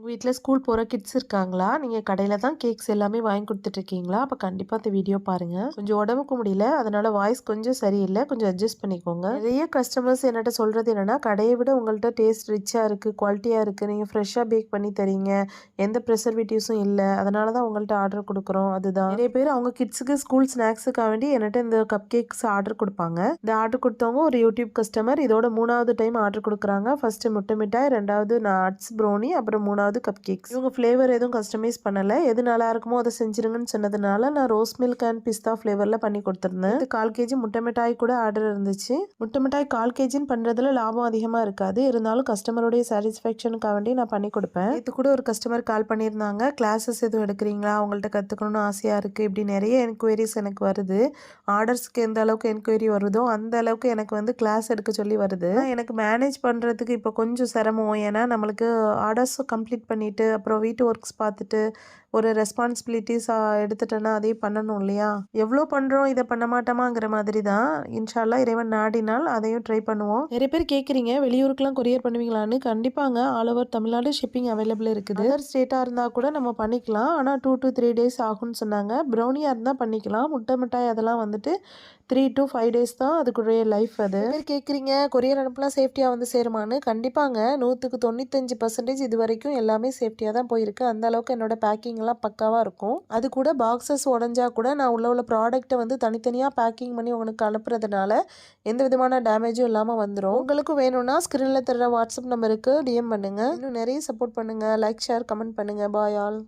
வீட்ல ஸ்கூல் போற கிட்ஸ் இருக்காங்களா? நீங்க கடையில தான் கேக்ஸ் எல்லாமே வாங்கி குடுத்துட்டுருக்கீங்களா? அப்ப கண்டிப்பா இந்த வீடியோ பாருங்க. கொஞ்சம் உடம்புக்கு முடியல. அதனால வாய்ஸ் கொஞ்சம் சரியில்ல. கொஞ்சம் அட்ஜஸ்ட் பண்ணிக்கோங்க. நெறைய கஸ்டமர்ஸ் என்னட்ட சொல்றது என்னன்னா, கடைய விட உங்கள்ட்ட டேஸ்ட் ரிச்சா இருக்கு, குவாலிட்டியா இருக்கு. நீங்க ஃப்ரெஷ்ஷா பேக் பண்ணி தரீங்க. எந்த ப்ரிசர்வேட்டிவ்ஸும் இல்ல. அதனால தான் உங்கள்ட்ட ஆர்டர் குடுக்குறோம். அதுதான். நெறைய பேர் அவங்க கிட்ஸுக்கு ஸ்கூல் ஸ்நாக்ஸுக்காக வேண்டி என்னட்ட இந்த கப் கேக்ஸ் ஆர்டர் குடுப்பாங்க. இந்த ஆர்டர் குடுத்தவங்க ஒரு யூடியூப் கஸ்டமர். இதோட 3வது டைம் ஆர்டர் குடுக்குறாங்க. ஃபர்ஸ்ட் முட்டை மிட்டாய், 2வது நட்ஸ் ப்ரௌனி, அப்புறம் 3வது கப் கேக்ஸ். இவங்க ஃப்ளேவர் எதுவும் கஸ்டமைஸ் பண்ணல. எது நல்லா இருக்குமோ அத செஞ்சிருங்கன்னு சொன்னதுனால நான் ரோஸ் மில்க் அண்ட் பிஸ்தா ஃப்ளேவர்ல பண்ணி கொடுத்துருந்தேன். இது 1/4 கேஜி முட்டை மிட்டாய் கூட ஆர்டர் இருந்துச்சு. முட்டை மிட்டாய் 1/4 கேஜின்னு பண்றதுல லாபம் அதிகமா இருக்காது. இருந்தாலும் கஸ்டமருடைய சாட்டிஸ்ஃபேக்ஷனுக்காக வேண்டி நான் பண்ணி கொடுப்பேன். இது கூட ஒரு கஸ்டமர் கால் பண்ணியிருந்தாங்க. கிளாஸஸ் எதுவும் எடுக்கிறீங்களா? அவங்கள்ட்ட கத்துக்கணும்னு ஆசையா இருக்கு. இப்படி நிறைய என்கொயரிஸ் எனக்கு வருது. ஆர்டர்ஸ்க்கு எந்த அளவுக்கு என்கொயரி வருதோ அந்த அளவுக்கு எனக்கு வந்து கிளாஸ் எடுக்க சொல்லி வருது. எனக்கு மேனேஜ் பண்றதுக்கு இப்போ கொஞ்சம் சிரமம். ஏன்னா நம்மளுக்கு ஆர்டர்ஸ் கம்ப்ளீட் பண்ணிட்டு அப்புறம் வீட்டு ஒர்க்ஸ் பார்த்துட்டு ஒரு ரெஸ்பான்சிபிலிட்டிஸ் எடுத்துட்டேன்னா அதையும் பண்ணணும் இல்லையா? எவ்வளோ பண்ணுறோம் இதை பண்ண மாட்டோமாங்கிற மாதிரி தான். இன்ஷா அல்லாஹ் இறைவன் நாடினால் அதையும் ட்ரை பண்ணுவோம். நிறைய பேர் கேட்குறீங்க வெளியூருக்குலாம் கொரியர் பண்ணுவீங்களான்னு. கண்டிப்பாங்க all over Tamil Nadu shipping available இருக்குது. அதர் ஸ்டேட்டாக இருந்தால் கூட நம்ம பண்ணிக்கலாம். ஆனால் 2 to 3 டேஸ் ஆகும்னு சொன்னாங்க. ப்ரௌனியாக இருந்தால் பண்ணிக்கலாம். முட்டை மிட்டாய் அதெல்லாம் வந்துட்டு 3 to 5 டேஸ் தான் அதுக்குரிய லைஃப். அது பேர் கேட்குறீங்க கொரியர் அனுப்பலாம் சேஃப்டியாக வந்து சேருமான்னு. கண்டிப்பாங்க 100க்கு 95% இது வரைக்கும் எல்லாமே சேஃப்டியாக தான் போயிருக்கு. அந்த அளவுக்கு என்னோட பேக்கிங் எல்லாம் பக்காவாக இருக்கும். அது கூட பாக்ஸஸ் உடஞ்சா கூட நான் உள்ள ப்ராடக்ட்டை வந்து தனித்தனியாக பேக்கிங் பண்ணி உங்களுக்கு அனுப்புறதுனால எந்த விதமான டேமேஜும் இல்லாமல் வந்துடும். உங்களுக்கு வேணும்னா ஸ்க்ரீனில் தர வாட்ஸ்அப் நம்பருக்கு டிஎம் பண்ணுங்க. இன்னும் நிறைய சப்போர்ட் பண்ணுங்க. லைக் ஷேர் கமெண்ட் பண்ணுங்க. Bye all.